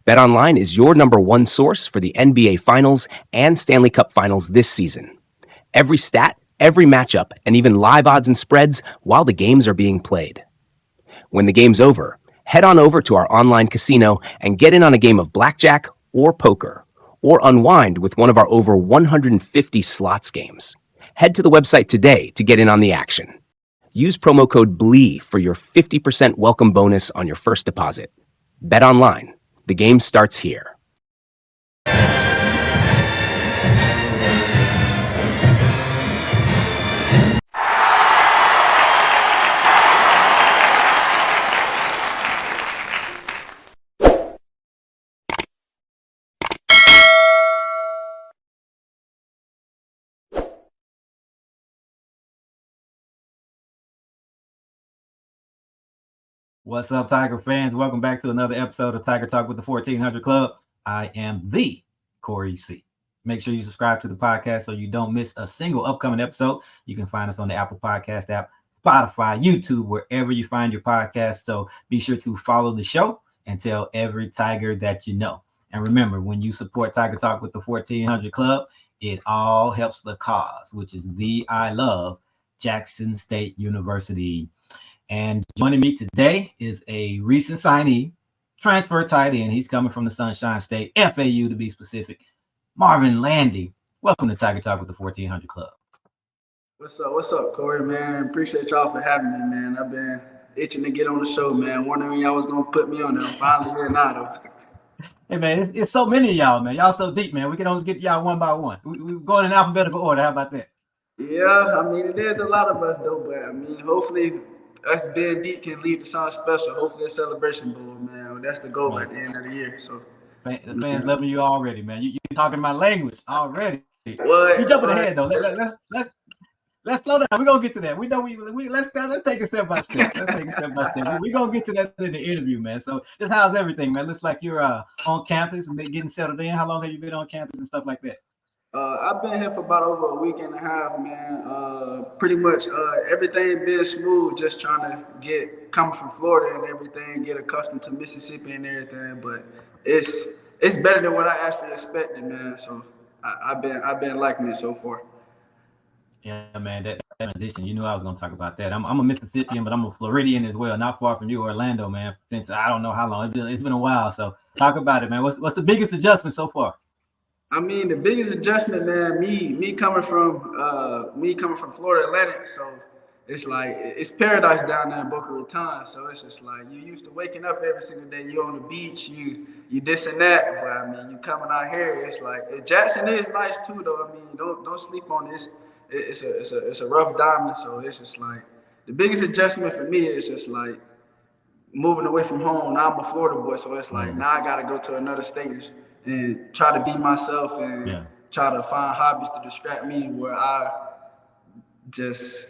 BetOnline is your number one source for the NBA Finals and Stanley Cup Finals this season. Every stat, every matchup, and even live odds and spreads while the games are being played. When the game's over, head on over to our online casino and get in on a game of blackjack or poker, or unwind with one of our over 150 slots games. Head to the website today to get in on the action. Use promo code BLEE for your 50% welcome bonus on your first deposit. Bet online. The game starts here. What's up, Tiger fans? Welcome back to another episode of Tiger Talk with the 1400 Club. I am the Corey C. Make sure you subscribe to the podcast so you don't miss a single upcoming episode. You can find us on the Apple Podcast app, Spotify, YouTube, wherever you find your podcast. So be sure to follow the show and tell every Tiger that you know. And remember, when you support Tiger Talk with the 1400 Club, it all helps the cause, which is the I Love Jackson State University. And joining me today is a recent signee, transfer tight end. He's coming from the Sunshine State, FAU to be specific, Marvin Landy. Welcome to Tiger Talk with the 1400 Club. What's up, Corey, man? Appreciate y'all for having me, man. I've been itching to get on the show, man. Wondering when y'all was going to put me on there. I'm finally here now, though. Hey, man, it's so many of y'all, man. Y'all so deep, man. We can only get y'all one by one. We're going in alphabetical order. How about that? Yeah, I mean, there's a lot of us, though, but, I mean, hopefully us being deep can lead to something special. Hopefully a celebration bowl, man. That's the goal at the end of the year. So the fans loving you already, man. You're talking my language already. What? You jumping ahead though. Let's slow down. We're gonna get to that. We know let's take it step by step. We're gonna get to that in the interview, man. So just how's everything, man? Looks like you're on campus and getting settled in. How long have you been on campus and stuff like that? I've been here for about over a week and a half, man. Pretty much everything been smooth, just trying to coming from Florida and everything, get accustomed to Mississippi and everything. But it's better than what I actually expected, man. So I've been liking it so far. Yeah, man, that transition, you knew I was going to talk about that. I'm a Mississippian, but I'm a Floridian as well, not far from you, Orlando, man, since I don't know how long. It's been a while, so talk about it, man. What's the biggest adjustment so far? I mean, the biggest adjustment, man, me coming from Florida Atlantic, so it's like it's paradise down there in Boca Raton. So it's just like you used to waking up every single day, you on the beach, you this and that. But I mean, you coming out here, it's like Jackson is nice too, though. I mean, don't sleep on this. It's a rough diamond. So it's just like the biggest adjustment for me is just like moving away from home. Now I'm a Florida boy, so it's like now I gotta go to another state and try to be myself and try to find hobbies to distract me where I just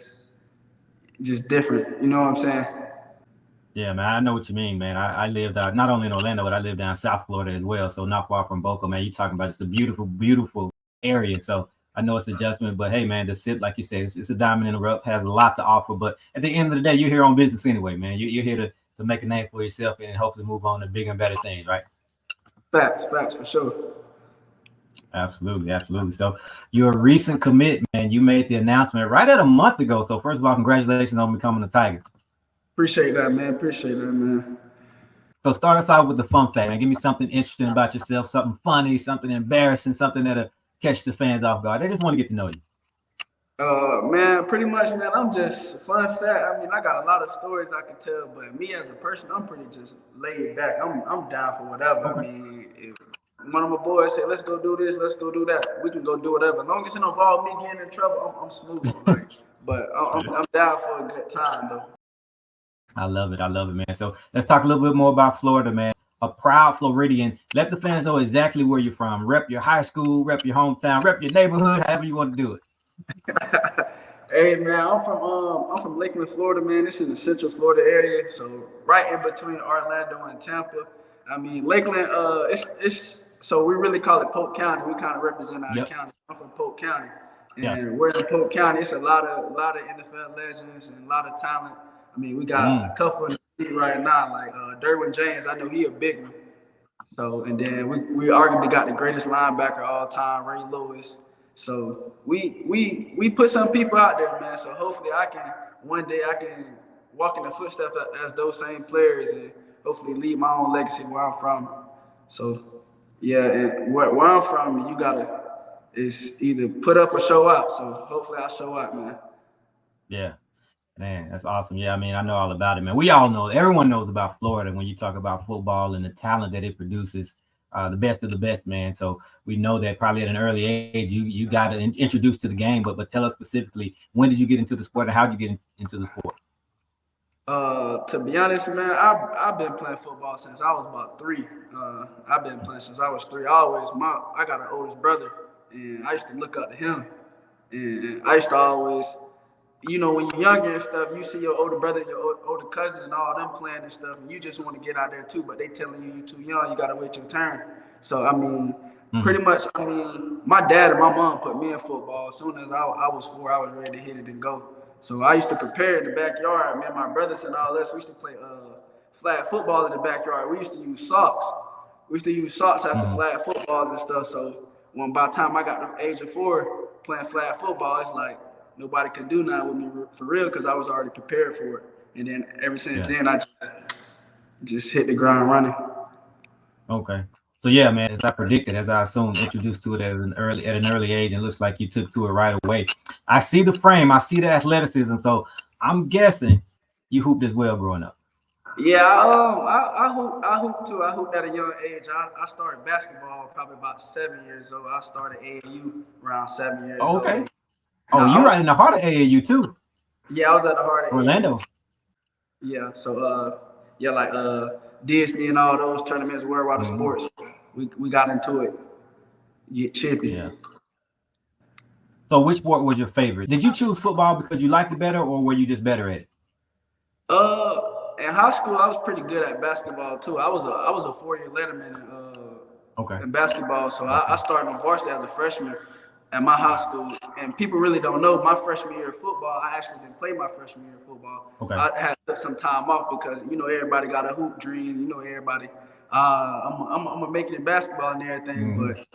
different. You know what I'm saying? Yeah, man, I know what you mean, man. I lived out not only in Orlando, but I lived down South Florida as well. So not far from Boca, man. You're talking about just a beautiful, beautiful area. So I know it's an adjustment, but hey, man, the SIP, like you said, it's a diamond in the rough, has a lot to offer. But at the end of the day, you're here on business anyway, man. You're here to make a name for yourself and hopefully move on to bigger and better things, right? Facts for sure. Absolutely. So you're a recent commit, man. You made the announcement right at a month ago. So first of all, congratulations on becoming a Tiger. Appreciate that, man. So start us out with the fun fact, man. Give me something interesting about yourself, something funny, something embarrassing, something that'll catch the fans off guard. They just want to get to know you. Man, pretty much, man, I'm just fun fact. I mean, I got a lot of stories I can tell, but me as a person, I'm pretty just laid back. I'm down for whatever. Okay. I mean, if one of my boys say, let's go do this, let's go do that, we can go do whatever. As long as it don't involve me getting in trouble, I'm smooth. Like, but I'm down for a good time, though. I love it, man. So let's talk a little bit more about Florida, man. A proud Floridian. Let the fans know exactly where you're from. Rep your high school, rep your hometown, rep your neighborhood, however you want to do it. Hey, man, I'm from Lakeland, Florida, man. It's in the Central Florida area, so right in between Orlando and Tampa. I mean, Lakeland, it's so we really call it Polk County. We kind of represent our county. I'm from Polk County, and we're in Polk County. It's a lot of NFL legends and a lot of talent. I mean, we got a couple in the league right now, like Derwin James. I know he a big one. So, and then we arguably got the greatest linebacker of all time, Ray Lewis. So we put some people out there, man. So hopefully one day I can walk in the footsteps as those same players and hopefully leave my own legacy where I'm from. So yeah, and where I'm from, is either put up or show out. So hopefully I show out, man. Yeah. Man, that's awesome. Yeah, I mean, I know all about it, man. We all know, everyone knows about Florida when you talk about football and the talent that it produces, the best of the best, man. So we know that probably at an early age, you got introduced to the game, but tell us specifically, when did you get into the sport and how did you get into the sport? To be honest, man, I've been playing football since I was about 3. I've been playing since I was 3. I got an oldest brother, and I used to look up to him, and I used to always, when you're younger and stuff, you see your older brother, your older cousin, and all them playing and stuff, and you just want to get out there too, but they telling you too young, you gotta wait your turn. So I mean, pretty much, my dad and my mom put me in football. As soon as I was 4, I was ready to hit it and go. So I used to prepare in the backyard. Me and my brothers and all this, we used to play flag football in the backyard. We used to use socks. We used to use socks after flag footballs and stuff. So by the time I got the age of 4 playing flag football, it's like nobody could do nothing with me for real because I was already prepared for it. And then ever since then, I just hit the ground running. Okay. So yeah, man, as I predicted, as I assumed, introduced to it at an early age, and it looks like you took to it right away. I see the frame, I see the athleticism, so I'm guessing you hooped as well growing up. Yeah, I hooped too. I hooped at a young age. I started basketball probably about 7 years old. I started AAU around 7 years old. Okay. Oh, you're right in the heart of AAU too. Yeah, I was at the heart of Orlando. AAU. Yeah, so like Disney and all those tournaments, worldwide sports. We got into it. Get chippy. Yeah. So which sport was your favorite? Did you choose football because you liked it better, or were you just better at it? In high school, I was pretty good at basketball too. I was a 4-year letterman in basketball. So I started on varsity as a freshman at my high school. And people really don't know my freshman year of football. I actually didn't play my freshman year of football. Okay. I had to take some time off because everybody got a hoop dream. Everybody. I'm gonna make it in basketball and everything. But as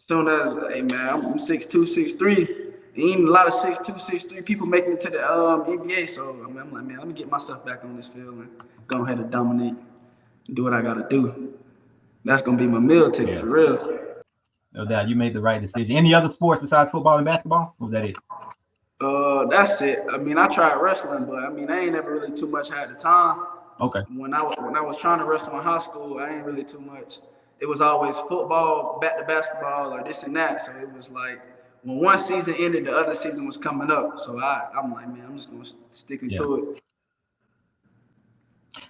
soon as I'm 6'2", 6'3". Ain't a lot of 6'2", 6'3" people making it to the NBA. So I'm like, man, let me get myself back on this field and go ahead and dominate and do what I gotta do. That's gonna be my meal ticket for real. No doubt, you made the right decision. Any other sports besides football and basketball? Or was that it? That's it. I tried wrestling, but I ain't never really too much had the time. Okay. When I was trying to wrestle in high school, I ain't really too much. It was always football, back to basketball, or this and that. So it was like, when one season ended, the other season was coming up. So I'm like, man, I'm just gonna stick to it.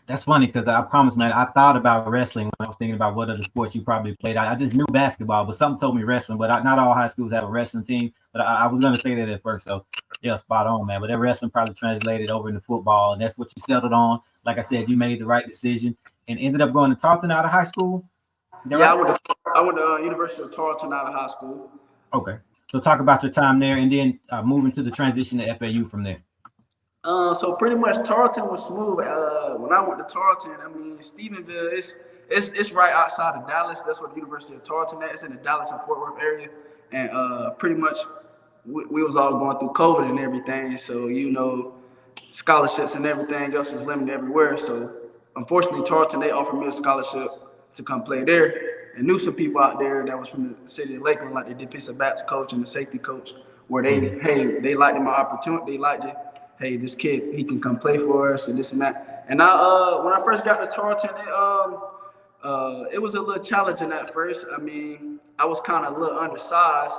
That's funny because I promise, man, I thought about wrestling when I was thinking about what other sports you probably played. I just knew basketball, but something told me wrestling. But not all high schools have a wrestling team. But I was gonna say that at first. So yeah, spot on, man. But that wrestling probably translated over into football, and that's what you settled on. Like I said, you made the right decision and ended up going to Tarleton out of high school. Yeah, right? I went to University of Tarleton out of high school. Okay. So talk about your time there, and then moving to the transition to FAU from there. So pretty much Tarleton was smooth. When I went to Tarleton, Stephenville, it's right outside of Dallas. That's what the University of Tarleton is. It's in the Dallas and Fort Worth area, and pretty much we was all going through COVID and everything. So scholarships and everything else is limited everywhere. So unfortunately, Tarleton, they offered me a scholarship to come play there. And knew some people out there that was from the city of Lakeland, like the defensive backs coach and the safety coach, where they liked my opportunity. They liked it. Hey, this kid, he can come play for us and this and that. And when I first got to Tarleton, it was a little challenging at first. I was kind of a little undersized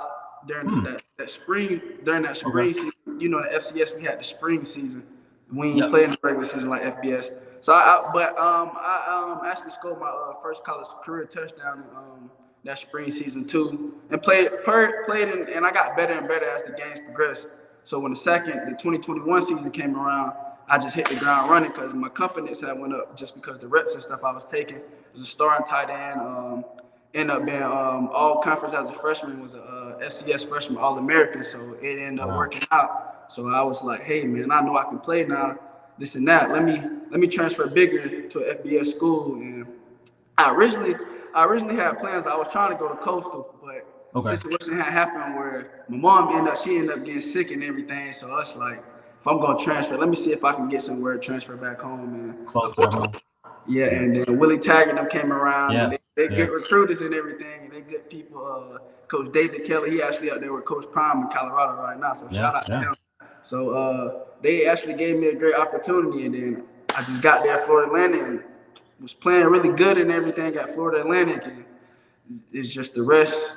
during that spring season. The FCS, we had the spring season. We ain't playing the regular season like FBS. So I actually scored my first college career touchdown in that spring season too, and played and I got better and better as the games progressed. So when the 2021 season came around, I just hit the ground running because my confidence had went up just because the reps and stuff I was taking. As a starting tight end, ended up being all conference as a freshman, was a FCS freshman All-American, so it ended up working out. So I was like, hey man, I know I can play now. This and that. Let me transfer bigger to an FBS school. And I I originally had plans. I was trying to go to Coastal, but Okay. situation had happened where my mom ended up getting sick and everything. So it's like, if I'm gonna transfer, let me see if I can get somewhere to transfer back home. And Close to home. yeah, and then Willie Taggart them came around, Yeah, and they yeah. good recruiters and everything, and they good people. Coach David Kelly, he actually out there with Coach Prime in Colorado right now. So shout out to him. So they actually gave me a great opportunity, and then I just got there at Florida Atlantic and was playing really good and everything at Florida Atlantic, and it's just the rest.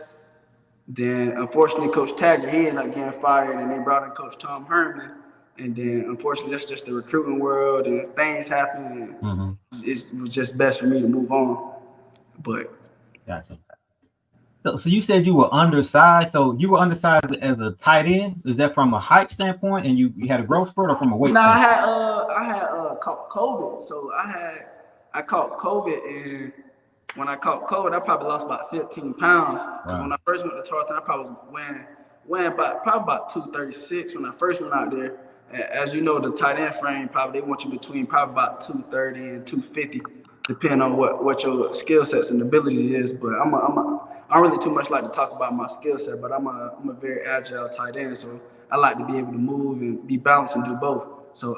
Then unfortunately, Coach Taggart he ended up getting fired, and they brought in Coach Tom Herman. And then unfortunately, that's just the recruiting world, and things happen. And it was just best for me to move on. But Gotcha. So you said you were undersized. So you were undersized as a tight end. Is that from a height standpoint, and you had a growth spurt, or from a weight standpoint? I had caught COVID. So I caught COVID, and when I caught COVID, I probably lost about 15 pounds. Wow. When I first went to Tarleton, I probably was weighing about 236 when I first went out there. As you know, the tight end frame probably they want you between probably about 230 and 250, depending on what your skill sets and ability is. But I don't really too much like to talk about my skill set, but I'm a very agile tight end, so I like to be able to move and be balanced and do both. So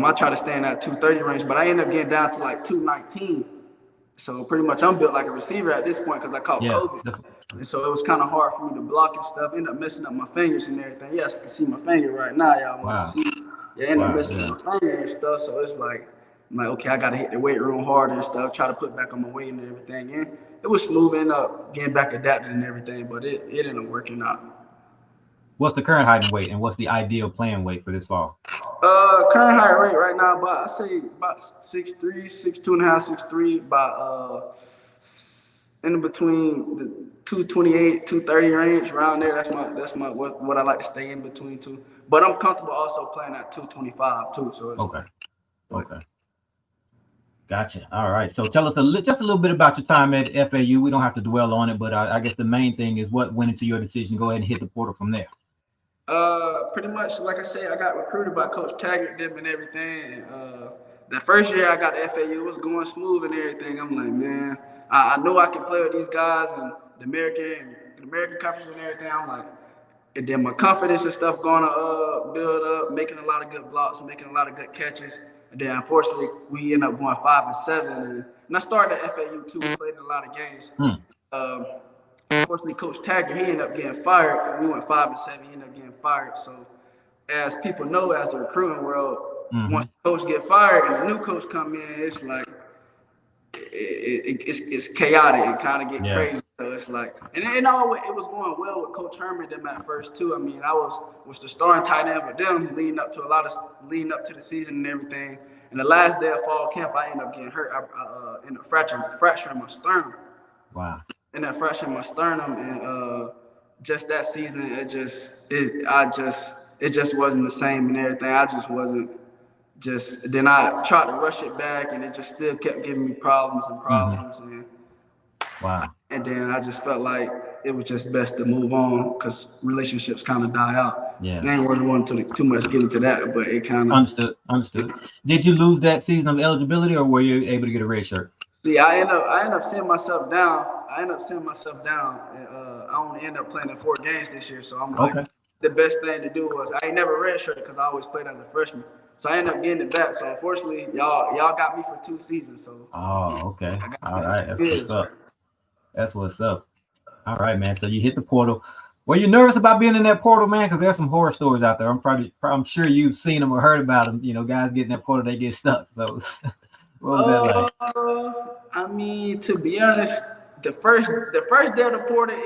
I try to stay in that 230 range, but I end up getting down to like 219. So pretty much I'm built like a receiver at this point because I caught COVID. And so it was kind of hard for me to block and stuff. Ended up messing up my fingers and everything. Yes, you can see my finger right now, y'all want to see. Yeah, ended up messing up my finger and stuff. So it's like, I'm like, okay, I got to hit the weight room harder and stuff, try to put back on my weight and everything. And it was smooth, ended up getting back adapted and everything, but it ended up working out. What's the current height and weight, and what's the ideal playing weight for this fall? Current height rate right now, I say about 6'3", 6'2 and a half, 6'3", about in between the 228, 230 range, around there. That's my what I like to stay in between two. But I'm comfortable also playing at 225 too. So it's okay. Gotcha. All right. So tell us just a little bit about your time at FAU. We don't have to dwell on it, but I guess the main thing is what went into your decision. Go ahead and hit the portal from there. Pretty much, like I say, I got recruited by Coach Taggart, them and everything. The first year I got to FAU, it was going smooth and everything. I'm like, man, I know I can play with these guys and the American Conference and everything. I'm like, and then my confidence and stuff going to build up, making a lot of good blocks, making a lot of good catches. And then unfortunately, we ended up going 5-7. And I started at FAU too, played in a lot of games. Unfortunately, Coach Taggart, he ended up getting fired. We went 5-7. He ended up getting fired. So, as people know, as the recruiting world, once the coach get fired and a new coach come in, it's like it's chaotic. It kind of get crazy. So it's like, and it was going well with Coach Herman them at first too. I mean, I was the starting tight end with them leading up to the season and everything. And the last day of fall camp, I ended up getting hurt. I ended up fracturing my sternum. Wow. And that fractured my sternum, and just that season, it just wasn't the same and everything. I just wasn't. Then I tried to rush it back, and it just still kept giving me problems. And wow. And then I just felt like it was just best to move on because relationships kind of die out. Yeah. I ain't really want to too much get into that, but it kind of understood. Did you lose that season of eligibility, or were you able to get a red shirt? See, I end up sitting myself down. And I only end up playing in 4 games this year. So I'm like, the best thing to do was I ain't never redshirted because I always played as a freshman. So I ended up getting it back. So unfortunately, y'all got me for 2 seasons. So okay. All right, that's what's up. All right, man. So you hit the portal. Were you nervous about being in that portal, man? Because there's some horror stories out there. I'm sure you've seen them or heard about them. You know, guys get in that portal, they get stuck. So what was that like? I mean, to be honest, the first day of the portal,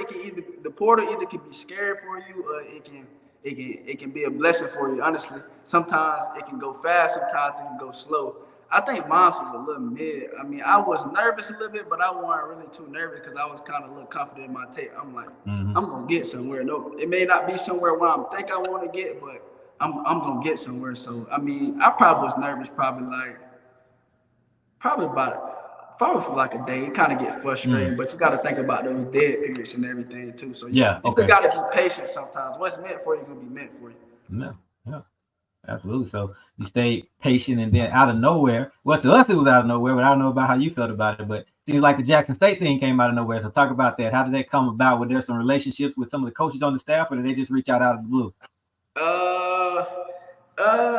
the portal either can be scary for you or it can be a blessing for you. Honestly, sometimes it can go fast, sometimes it can go slow. I think mine was a little mid. I mean, I was nervous a little bit, but I wasn't really too nervous because I was kind of a little confident in my tape. I'm like, I'm gonna get somewhere. No, it may not be somewhere where I think I want to get, but I'm gonna get somewhere. So I mean, I probably was nervous, probably for like a day. You kind of get frustrated, but you got to think about those dead periods and everything too. So you got to be patient sometimes. What's meant for you gonna be meant for you. Yeah, absolutely. So you stayed patient, and then out of nowhere, well, to us it was out of nowhere, but I don't know about how you felt about it. But Seems like the Jackson State thing came out of nowhere. So talk about that. How did that come about? Were there some relationships with some of the coaches on the staff, or did they just reach out of the blue?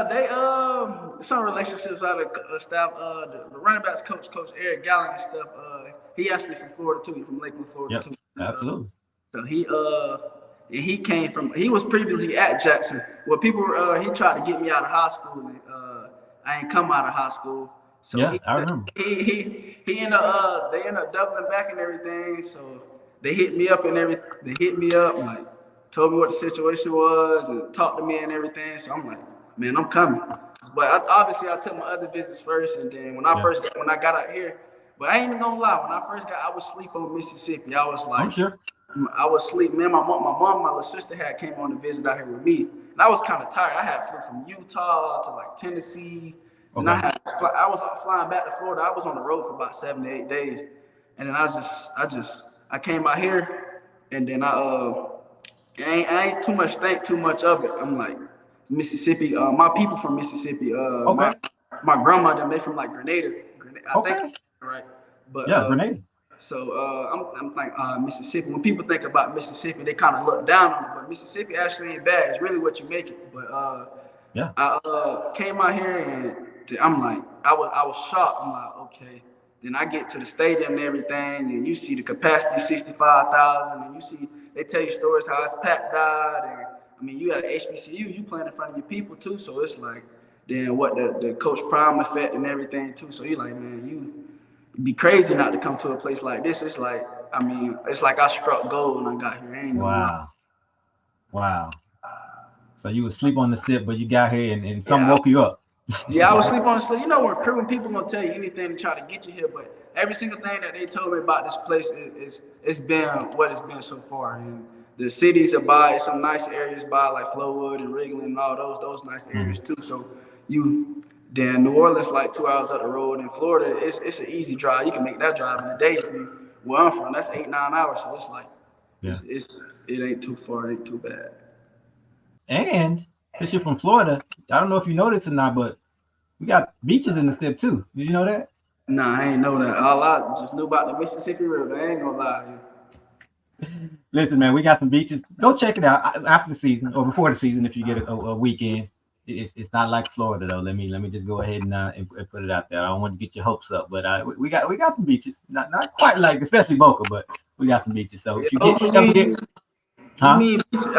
They some relationships out of staff. The running backs coach Eric Gallen and stuff. He actually from Florida too. He from Lakeland, Florida too. Absolutely. So he came from. He was previously at Jackson. Well, people he tried to get me out of high school, and I ain't come out of high school. So I remember. He ended up they ended up doubling back and everything. So they hit me up and everything. They hit me up like told me what the situation was and talked to me and everything. So I'm like, man, I'm coming. But obviously I took my other visits first, and then when I got out here, but I ain't even gonna lie, when I first got, I was asleep on Mississippi. I was like, I'm sure. I was asleep. Man, my mom, my little sister had came on to visit out here with me, and I was kind of tired. I had flew from Utah to like Tennessee, and I was flying back to Florida. I was on the road for about 7 to 8 days, and then I came out here, and then I ain't too much think too much of it. I'm like Mississippi. My people from Mississippi. My grandmother, they from like Grenada. I think, right? But Grenada. So I'm like Mississippi. When people think about Mississippi, they kind of look down on it. But Mississippi actually ain't bad. It's really what you make it. But I came out here and I'm like, I was shocked. I'm like, okay. Then I get to the stadium and everything, and you see the capacity 65,000, and you see they tell you stories how it's packed out, and I mean you at HBCU, you playing in front of your people too. So it's like, then what the Coach Prime effect and everything too. So you're like, man, you'd be crazy not to come to a place like this. It's like, I mean, it's like I struck gold when I got here. Wow. So you would sleep on the SIP, but you got here and something woke you up. I was sleep on the slip. You know, when recruiting people gonna tell you anything to try to get you here, but every single thing that they told me about this place it's been what it's been so far. And the cities are by some nice areas by like Flowood and Ridgeland and all those nice areas too. So then New Orleans like 2 hours up the road. In Florida, it's an easy drive. You can make that drive in a day. Where I'm from, that's 8-9 hours. So it's like it ain't too far, it ain't too bad. And since you're from Florida, I don't know if you know this or not, but we got beaches in the STEP too. Did you know that? Nah, I ain't know that. All I just knew about the Mississippi River. I ain't gonna lie. Listen, man, we got some beaches. Go check it out after the season or before the season if you get a weekend. It's not like Florida though. Let me just go ahead and put it out there. I don't want to get your hopes up, but we got some beaches. Not quite like especially Boca, but we got some beaches. So if you I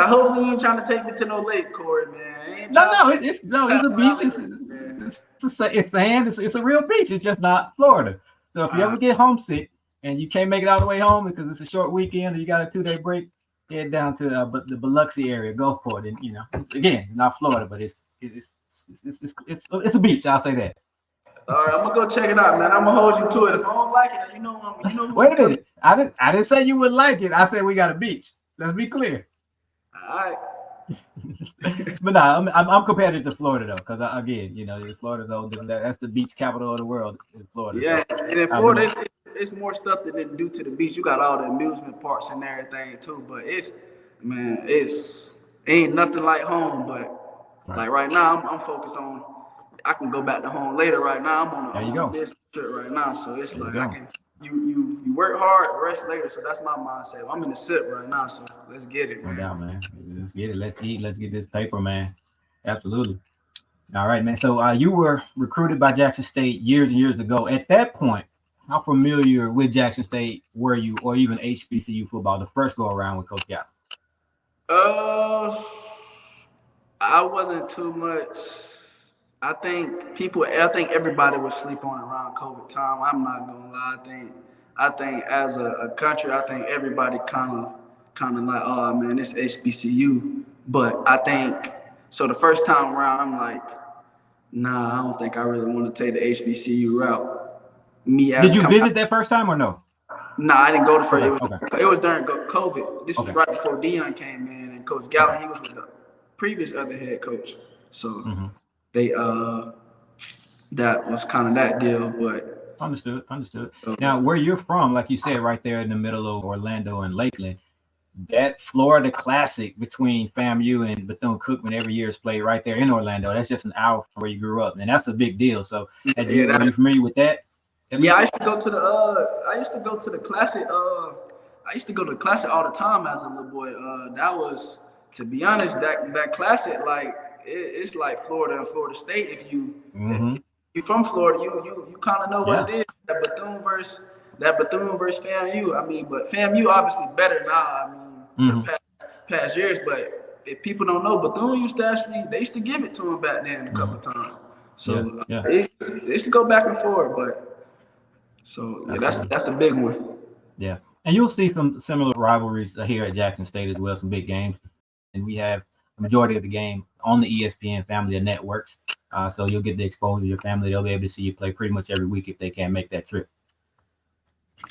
hope you ain't trying to take me to no lake, Corey, man. It's a beach. It's sand. It's a real beach. It's just not Florida. So if you ever get homesick and you can't make it all the way home because it's a short weekend or you got a 2-day break, head down to the Biloxi area, Gulfport, and again, not Florida, but it's a beach. I'll say that. All right, I'm gonna go check it out, man. I'm gonna hold you to it. If I don't like it, you know. Wait a minute. I didn't say you would like it. I said we got a beach. Let's be clear. All right. But no, I'm compared to Florida though, because again, Florida's that's the beach capital of the world in Florida. Yeah, so, and in Florida, it's more stuff that they do to the beach. You got all the amusement parks and everything too, but it ain't nothing like home. But like right now, I'm focused on. I can go back to home later. Right now, I'm on this trip right now, so it's like I can. You work hard, rest later. So that's my mindset. I'm in the SIP right now, so let's get it. No doubt, man. Let's get it. Let's eat. Let's get this paper, man. Absolutely. All right, man. So you were recruited by Jackson State years and years ago. At that point, how familiar with Jackson State were you, or even HBCU football, the first go around with Coach Gallen? I wasn't too much. I think everybody was sleep on around COVID time. I'm not gonna lie. I think as a country, I think everybody kind of like, oh man, it's HBCU. But I think so. The first time around, I'm like, nah, I don't think I really want to take the HBCU route. Did you visit that first time or no? Nah, I didn't go to first. It was during COVID. This was right before Dion came in, and Coach Gallen, he was with the previous other head coach. So. They that was kind of that deal, but understood. Now, where you're from, like you said, right there in the middle of Orlando and Lakeland, that Florida Classic between FAMU and Bethune-Cookman every year is played right there in Orlando. That's just an hour from where you grew up, and that's a big deal. So, are you familiar with that? Yeah, I used to go to the classic. I used to go to the classic all the time as a little boy. That was, to be honest, that classic, like it's like Florida and Florida State. If you from Florida, you kind of know what it is. That Bethune versus FAMU. I mean, but FAMU obviously better now. I mean, for past years, but if people don't know, Bethune they used to give it to them back then a couple of times. So it used to go back and forth, but. So yeah, that's a big one. Yeah, and you'll see some similar rivalries here at Jackson State as well. Some big games, and we have the majority of the game on the ESPN family of networks. So you'll get the exposure to your family. They'll be able to see you play pretty much every week if they can't make that trip.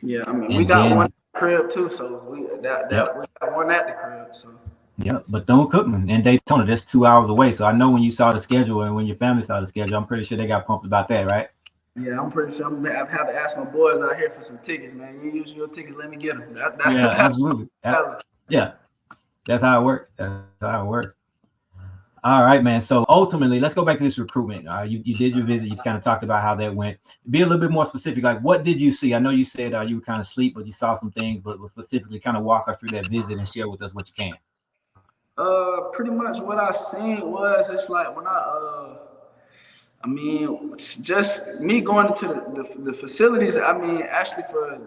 Yeah, I mean, we got one at the crib too, so we got one at the crib. So. Yeah, Bethune-Cookman and Daytona, just 2 hours away. So I know when you saw the schedule and when your family saw the schedule, I'm pretty sure they got pumped about that, right? Yeah, I'm pretty sure I've had to ask my boys out here for some tickets, man. You use your tickets, let me get them. Absolutely. Yeah, that's how it works. All right, man. So ultimately, let's go back to this recruitment. You did your visit. You kind of talked about how that went. Be a little bit more specific. Like, what did you see? I know you said you were kind of asleep, but you saw some things. But specifically, kind of walk us through that visit and share with us what you can. Pretty much what I seen was it's like when I mean, just me going into the facilities. I mean, actually, for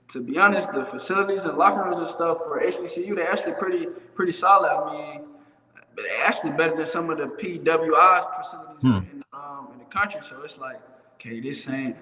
to be honest, the facilities and locker rooms and stuff for HBCU, they're actually pretty solid. I mean, they're actually better than some of the PWI's facilities in the country. So it's like, okay, this ain't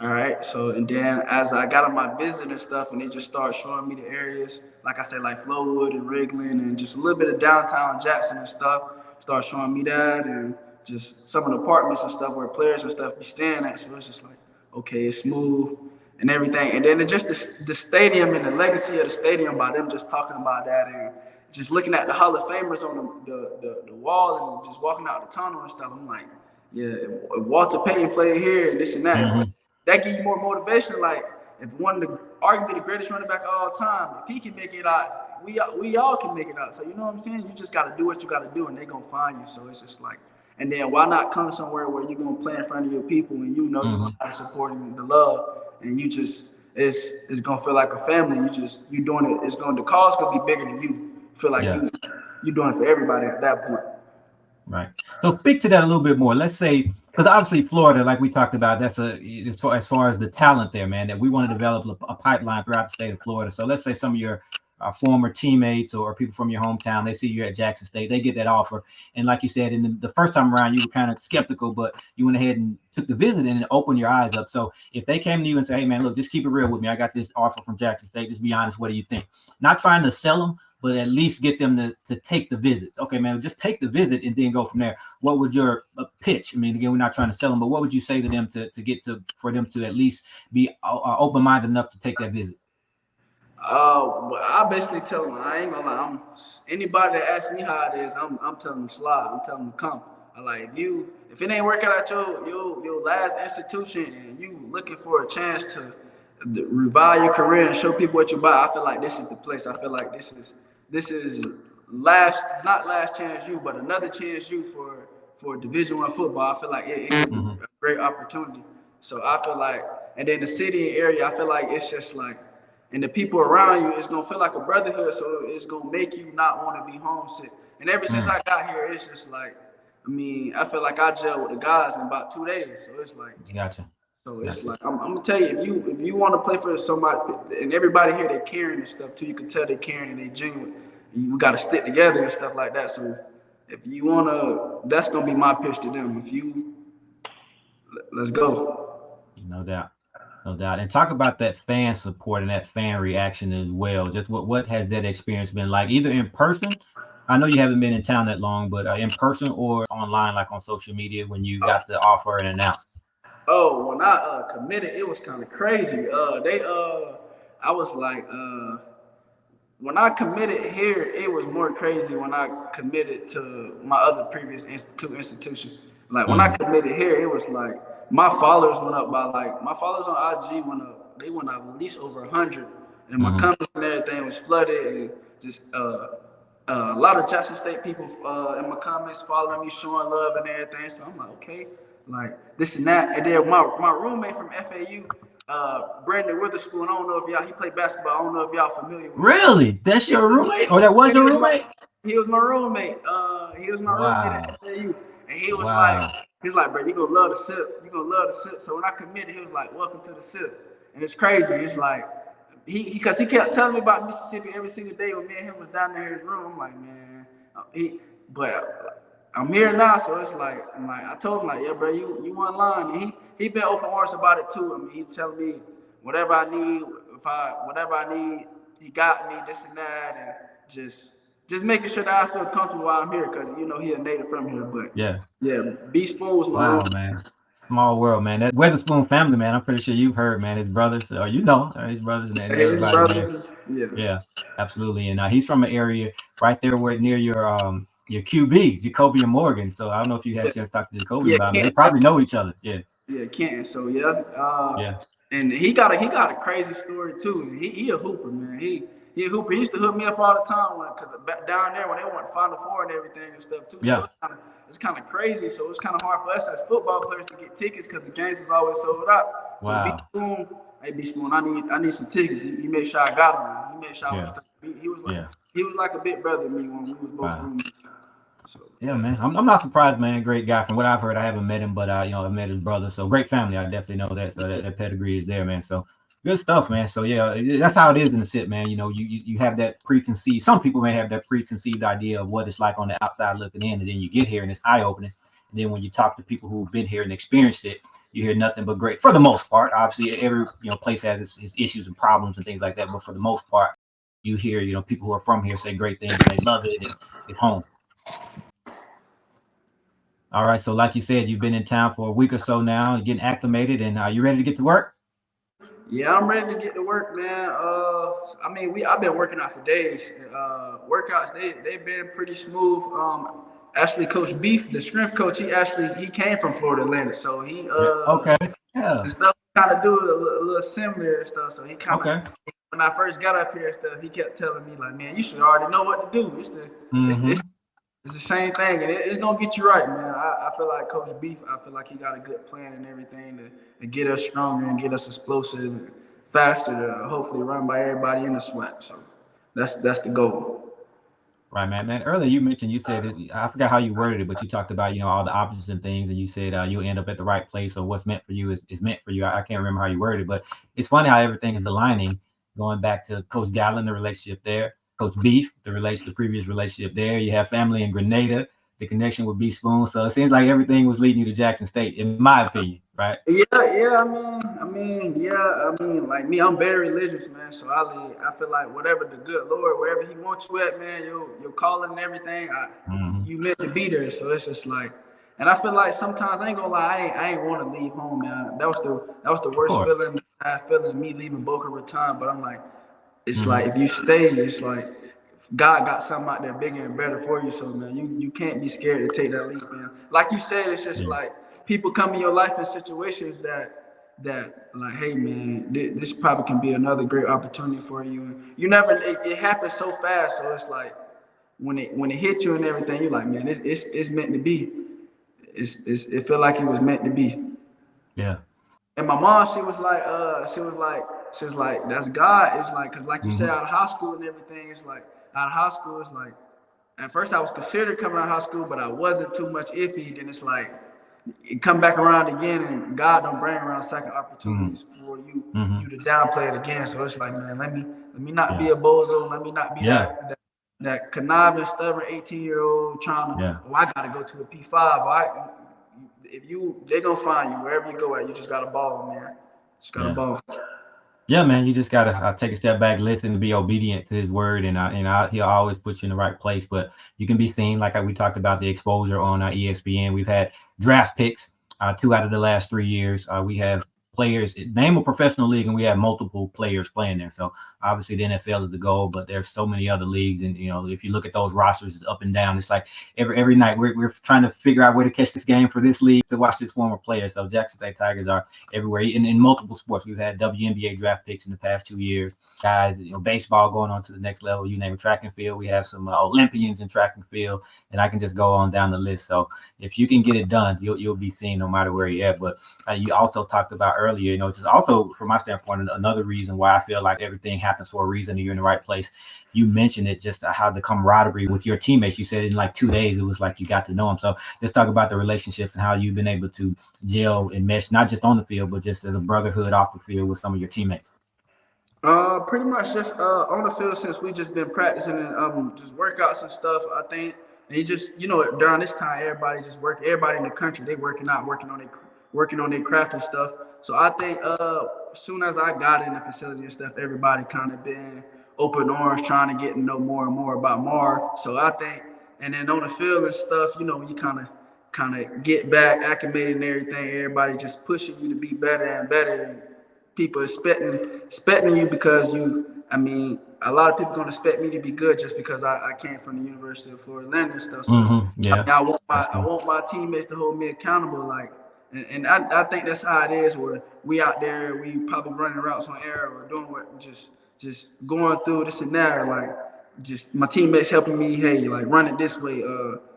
all right. So and then as I got on my visit and stuff, and they just started showing me the areas, like I said, like Flowood and Ridgeland, and just a little bit of downtown Jackson and stuff. Start showing me that and just some of the apartments and stuff where players and stuff be staying at. So it's just like, okay, it's smooth and everything. And then just the stadium and the legacy of the stadium by them just talking about that and just looking at the Hall of Famers on the wall and just walking out the tunnel and stuff. I'm like, yeah, if Walter Payton played here and this and that, that gives you more motivation. Like, if one of the arguably the greatest running back of all time, if he can make it out, we all can make it out. So you know what I'm saying? You just got to do what you got to do, and they're gonna find you. So it's just like, and then why not come somewhere where you're gonna play in front of your people and you know you're gonna supporting the love, and you just it's gonna feel like a family. You doing it. The cause gonna be bigger than you. Feel like you doing it for everybody at that point. Right. So speak to that a little bit more. Let's say, because obviously Florida, like we talked about, that's as far as the talent there, man, that we want to develop a pipeline throughout the state of Florida. So let's say some of your former teammates or people from your hometown, they see you at Jackson State, they get that offer. And like you said, in the first time around, you were kind of skeptical, but you went ahead and took the visit and opened your eyes up. So if they came to you and say, hey, man, look, just keep it real with me. I got this offer from Jackson State. Just be honest. What do you think? Not trying to sell them, but at least get them to take the visits. Okay, man, just take the visit and then go from there. What would your pitch? I mean, again, we're not trying to sell them, but what would you say to them for them to at least be open-minded enough to take that visit? I basically tell them, I ain't gonna lie. Anybody that asks me how it is, I'm telling them slide. I'm telling them come. I like if it ain't working at your last institution and you looking for a chance to revive your career and show people what you buy, I feel like this is the place. I feel like this is not last chance you, but another chance you for Division I football. I feel like it's a great opportunity. So I feel like, and then the city and area, I feel like it's just like, and the people around you, it's gonna feel like a brotherhood. So it's gonna make you not want to be homesick. And ever since I got here, it's just like, I mean, I feel like I gel with the guys in about 2 days. So it's like, gotcha. So it's like I'm gonna tell you, if you want to play for somebody, and everybody here they caring and stuff too, you can tell they caring and they genuine. You got to stick together and stuff like that. So if you wanna, that's gonna be my pitch to them. Let's go. No doubt. And talk about that fan support and that fan reaction as well. Just what has that experience been like, either in person? I know you haven't been in town that long, but in person or online, like on social media when you got the offer and announced. Oh, when I committed, it was kind of crazy. I was like, when I committed here, it was more crazy when I committed to my other previous two institutions. Like when I committed here, it was like my followers went up by my followers on IG went up. They went up at least over 100, and my comments and everything was flooded, and just a lot of Jackson State people in my comments following me, showing love and everything. So I'm like, okay, like this and that. And then my roommate from FAU, Brandon Witherspoon. I don't know if y'all he played basketball. I don't know if y'all familiar with him. Really? That's your roommate? Or that was your roommate? He was my roommate. He was my roommate at FAU, and he was like, bro, you gonna love the SIP. You gonna love the SIP. So when I committed, he was like, welcome to the SIP. And it's crazy. It's like because he kept telling me about Mississippi every single day when me and him was down there in his room. I'm like, man, but I'm here now, so it's like I told him like, yeah, bro, you online, and he been open arms about it too. I mean, he's telling me whatever I need, whatever I need, he got me this and that, and just making sure that I feel comfortable while I'm here, because he a native from here. But yeah, B Spoon was my role. Man. Small world, man. That Witherspoon family, man. I'm pretty sure you've heard, man. His brothers, his brothers and everybody. Yeah, absolutely. And he's from an area right there where near your QB, Jacoby and Morgan. So I don't know if you had a chance to talk to Jacoby about it. They probably know each other. Yeah, Canton. So and he got a crazy story too. He a hooper, man. He a hooper. He used to hook me up all the time because down there when they went Final Four and everything and stuff too. Yeah. So it's kind of crazy. So it's kind of hard for us as football players to get tickets because the games is always sold out. So wow. B Spoon, I need some tickets. He made sure I got them. He made sure I was. He was like a big brother to me when we was both roommates. So, yeah, man. I'm not surprised, man. Great guy. From what I've heard, I haven't met him, but I've met his brother. So great family. I definitely know that. So that pedigree is there, man. So good stuff, man. So yeah, that's how it is in the SIP, man. You have that preconceived. Some people may have that preconceived idea of what it's like on the outside looking in, and then you get here and it's eye opening. And then when you talk to people who've been here and experienced it, you hear nothing but great. For the most part, obviously, every place has its issues and problems and things like that. But for the most part, you hear people who are from here say great things and they love it and it's home. All right, so like you said, you've been in town for a week or so now, getting acclimated, and are you ready to get to work? Yeah, I'm ready to get to work, man. I've been working out for days. Workouts, they've been pretty smooth. Actually, Coach Beef, the strength coach, he came from Florida Atlantic, so he the stuff kind of do a little similar and stuff. So he kind of when I first got up here and stuff, he kept telling me like, man, you should already know what to do. It's the same thing, and it's gonna get you right, man. I feel like Coach Beef. I feel like he got a good plan and everything to get us stronger and get us explosive and faster to hopefully run by everybody in the SWAC. So that's the goal. Right, man. Earlier you said I forgot how you worded it, but you talked about all the options and things, and you said you'll end up at the right place, or what's meant for you is meant for you. I can't remember how you worded it, but it's funny how everything is aligning. Going back to Coach Gallen, the relationship there. Coach Beef, the previous relationship there. You have family in Grenada, the connection with B Spoon. So it seems like everything was leading you to Jackson State, in my opinion, right? Yeah. I mean, like me, I'm very religious, man. So I feel like whatever the good Lord, wherever He wants you at, man, your calling and everything, you meant to be there. So it's just like, and I feel like sometimes I ain't gonna lie, I ain't want to leave home, man. That was the worst feeling I feel in me leaving Boca Raton. But I'm like. It's like if you stay, it's like God got something out there bigger and better for you. So man, you can't be scared to take that leap, man. Like you said, it's just like people come in your life in situations that like, hey man, this probably can be another great opportunity for you. You never it happens so fast, so it's like when it hits you and everything, you're like, man, it's meant to be. It felt like it was meant to be. Yeah. And my mom, she was like, that's God. It's like, cause like you said, out of high school and everything, it's like out of high school, it's like, at first I was considered coming out of high school, but I wasn't too much iffy. Then it's like, it come back around again, and God don't bring around second opportunities for you to downplay it again. So it's like, man, let me not be a bozo. Let me not be that conniving, stubborn 18-year-old trying to, I gotta go to a P5. They're gonna find you wherever you go at. You just gotta ball, man. Just gotta ball. Yeah, man. You just gotta take a step back, listen, and be obedient to His word, and He'll always put you in the right place. But you can be seen, like we talked about the exposure on ESPN. We've had draft picks 2 out of the last 3 years. We have players. Name a professional league, and we have multiple players playing there. So obviously the NFL is the goal, but there's so many other leagues, and if you look at those rosters, it's up and down. It's like every night we're trying to figure out where to catch this game for this league to watch this former player. So Jackson State Tigers are everywhere in multiple sports. We've had WNBA draft picks in the past 2 years. Guys, baseball going on to the next level. You name it, track and field. We have some Olympians in track and field, and I can just go on down the list. So if you can get it done, you'll be seen no matter where you're at. But you also talked about earlier, it's also from my standpoint another reason why I feel like everything happens for a reason and you're in the right place. You mentioned it, just how the camaraderie with your teammates. You said in like 2 days, it was like you got to know them. So just talk about the relationships and how you've been able to gel and mesh, not just on the field, but just as a brotherhood off the field with some of your teammates. Pretty much just on the field, since we just been practicing and just workouts and stuff. I think and you just during this time everybody in the country, they working on their craft and stuff. So I think as soon as I got in the facility and stuff, everybody kind of been open arms trying to get to know more and more about Marv. So I think, and then on the field and stuff, when you kind of get back acclimated and everything, everybody just pushing you to be better and better. And people expecting you because a lot of people gonna expect me to be good just because I came from the University of Florida Landy and stuff. So Yeah, I want my teammates to hold me accountable, and I think that's how it is. Where we out there, we probably running routes on air or doing what, just going through this and that, just my teammates helping me. Hey, run it this way,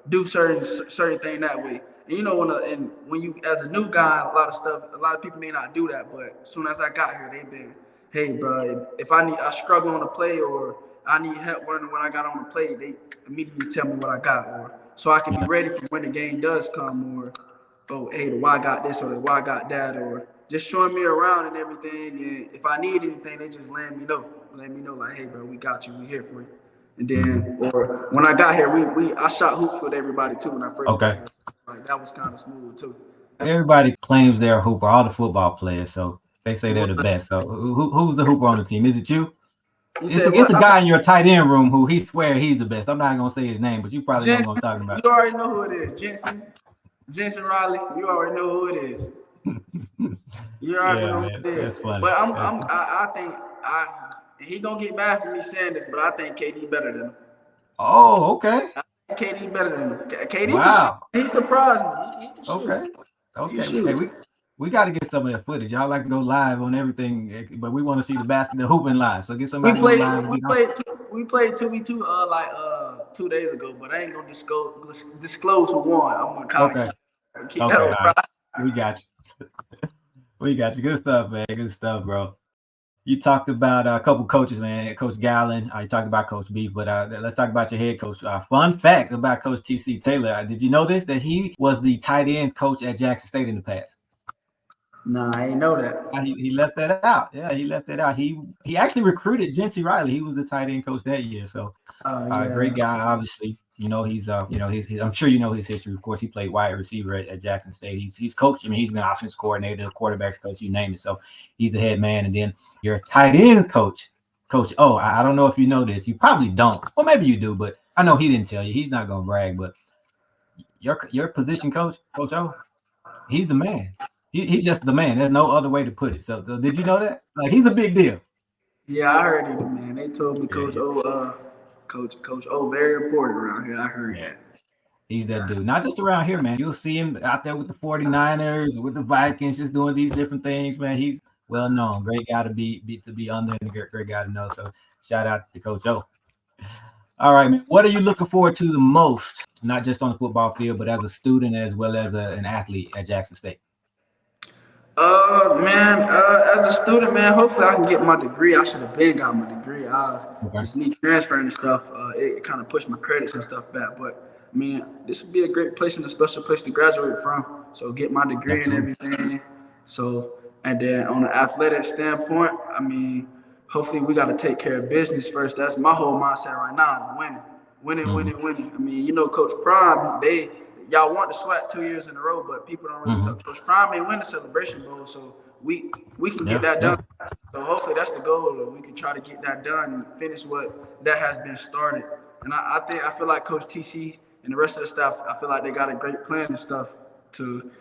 do certain thing that way. And when you as a new guy, a lot of people may not do that, but as soon as I got here, they've been, hey, bro, if I struggle on the play or I need help running when I got on the play, they immediately tell me what I got, or so I can be ready for when the game does come, or hey, the why I got this or the why I got that, or just showing me around and everything. And if I need anything, they just let me know like, hey, bro, we got you, we here for you. And then, or when I got here, I shot hoops with everybody too when I first got here. That was kind of smooth too. Everybody claims they're a hooper, all the football players, so they say they're the best. So who's the hooper on the team? Is it you? It's a guy in your tight end room who he swear he's the best. I'm not gonna say his name, but you probably know who I'm talking about. You already know who it is, Jensen Riley. You already know who it is. You already know who it is. That's funny. But I think he gonna get mad for me saying this, but I think KD better than him. Oh, okay. KD better than him. KD, wow. He surprised me. He Okay. We got to get some of that footage. Y'all like to go live on everything, but we want to see the hooping live. So get somebody live. We played 2v2 2 days ago, but I ain't gonna disclose who won. I'm gonna keep that right. We got you. We got you. Good stuff, man. Good stuff, bro. You talked about a couple coaches, man. Coach Gallen. You talked about Coach Beef, but let's talk about your head coach. Fun fact about Coach T.C. Taylor. Did you know this? That he was the tight ends coach at Jackson State in the past. No, I didn't know that. He left that out. Yeah, he left that out. He actually recruited Jency Riley. He was the tight end coach that year. So, great guy. Obviously, he's I'm sure you know his history. Of course, he played wide receiver at Jackson State. He's coached. I mean, he's been an offense coordinator, quarterbacks coach, you name it. So he's the head man. And then your tight end coach, Coach O. I don't know if you know this. You probably don't. Well, maybe you do, but I know he didn't tell you. He's not gonna brag, but your position coach, Coach O, he's the man. He's just the man. There's no other way to put it. So did you know that? He's a big deal. Yeah, I heard it, man. They told me Coach O, Coach O, very important around here. I heard that. He's that dude. Not just around here, man. You'll see him out there with the 49ers, with the Vikings, just doing these different things, man. He's well known. Great guy to be under, and a great guy to know. So shout out to Coach O. All right, man. What are you looking forward to the most, not just on the football field, but as a student as well as an athlete at Jackson State? As a student, man, hopefully I can get my degree. I should have been got my degree. Just need transferring and stuff. It kind of pushed my credits and stuff back. But this would be a great place and a special place to graduate from. So get my degree and everything. So, and then on the athletic standpoint, hopefully we got to take care of business first. That's my whole mindset right now, is winning. Coach Prime, y'all want the SWAT 2 years in a row, but people don't really know. Coach Prime ain't win the Celebration Bowl, so we can get that done. So hopefully that's the goal. We can try to get that done and finish what that has been started. And I feel like Coach TC and the rest of the staff, I feel like they got a great plan and stuff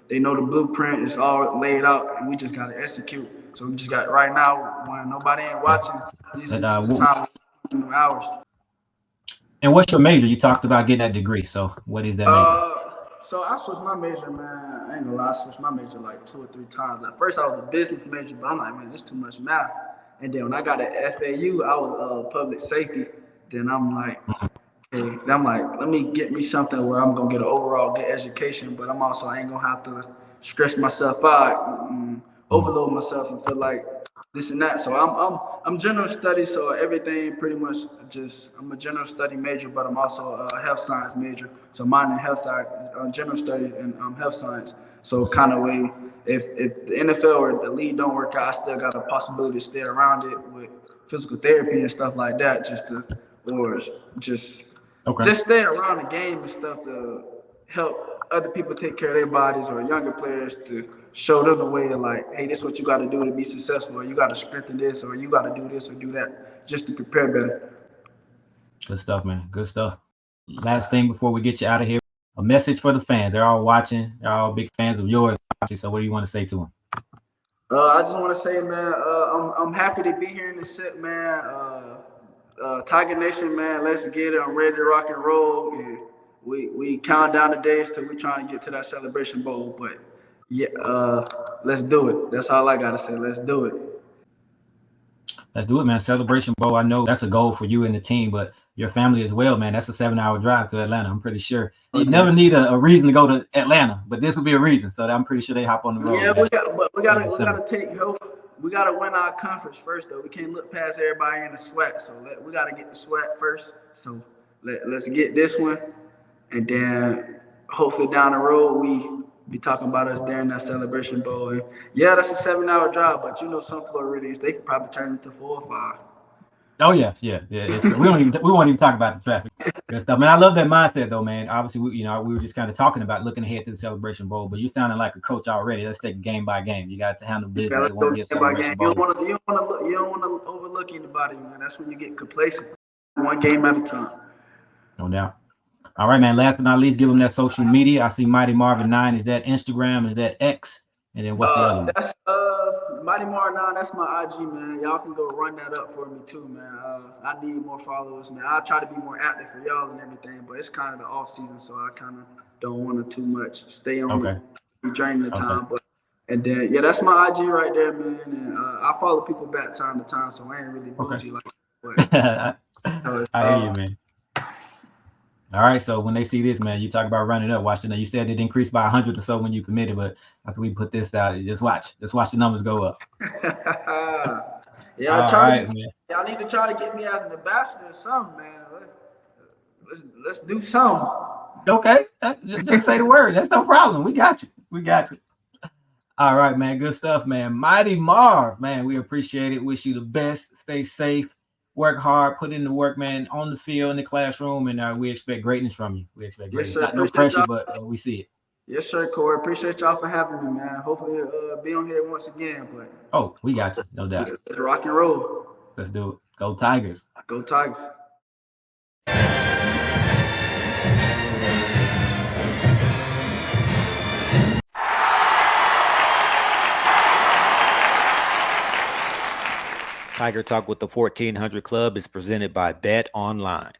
they know the blueprint is all laid out, and we just got to execute. So we just got right now when nobody ain't watching. This is the time hours. And what's your major? You talked about getting that degree. So what is that major? So I switched my major, man. I ain't gonna lie, I switched my major like 2 or 3 times. At first, I was a business major, but I'm like, man, this too much math. And then when I got at FAU, I was public safety. Then I'm like, hey, let me get me something where I'm gonna get an overall good education, but I ain't gonna have to stress myself out, overload myself, and feel like this and that. So I'm general studies, so everything pretty much I'm a general study major, but I'm also a health science major. So mine in health science, general studies and health science. So kind of way, if the NFL or the league don't work out, I still got a possibility to stay around it with physical therapy and stuff like that, just stay around the game and stuff to help other people take care of their bodies or younger players to show them the way of like, hey, this is what you got to do to be successful, or you got to strengthen this, or you got to do this or do that, just to prepare better. Good stuff, man. Good stuff. Last thing before we get you out of here, a message for the fans. They're all watching. They're all big fans of yours. So what do you want to say to them? I just want to say, man, I'm happy to be here in the set, man. Tiger Nation, man, let's get it. I'm ready to rock and roll. And we count down the days till we trying to get to that Celebration Bowl. But yeah, let's do it. That's all I gotta say. Let's do it. Let's do it, man. Celebration Bowl. I know that's a goal for you and the team, but your family as well, man. That's a 7-hour drive to Atlanta. I'm pretty sure you never need a reason to go to Atlanta, but this would be a reason. So I'm pretty sure they hop on the road. Yeah, we gotta take hope. We gotta win our conference first, though. We can't look past everybody in the sweat. So we gotta get the sweat first. So let's get this one, and then hopefully down the road we be talking about us during that Celebration Bowl. And yeah, that's a 7-hour drive, but you know some Floridians, they could probably turn into 4 or 5. Oh yeah. We won't even talk about the traffic. Good stuff, man. I love that mindset, though, man. Obviously, we were just kind of talking about looking ahead to the Celebration Bowl, but you're sounding like a coach already. Let's take it game by game. You got to handle business. You don't want to overlook anybody, man. That's when you get complacent. One game at a time. No doubt. All right, man. Last but not least, give them that social media. I see Mighty Marvin 9. Is that Instagram? Is that X? And then what's the other one? That's Mighty Marvin 9. That's my IG, man. Y'all can go run that up for me too, man. I need more followers, man. I try to be more active for y'all and everything, but it's kind of the off season, so I kind of don't want to too much stay on it, draining the time. But and then that's my IG right there, man. And I follow people back time to time, so I ain't really bougie like that. But, I hear you, man. All right, so when they see this, man, you talk about running up. Watch it. You said it increased by 100 or so when you committed, but after we put this out, just watch the numbers go up. Y'all need to try to get me as an ambassador or something, man. Let's do something. Okay, just say the word. That's no problem. We got you. All right, man. Good stuff, man. Mighty Marv, man. We appreciate it. Wish you the best. Stay safe. Work hard, put in the work, man, on the field, in the classroom, and we expect greatness from you. We expect greatness. Yes, no pressure, but we see it. Yes, sir, Corey. Appreciate y'all for having me, man. Hopefully, be on here once again. But we got you, no doubt. Let's rock and roll. Let's do it. Go Tigers. Go Tigers. Tiger Talk with the 1400 Club is presented by Bet Online.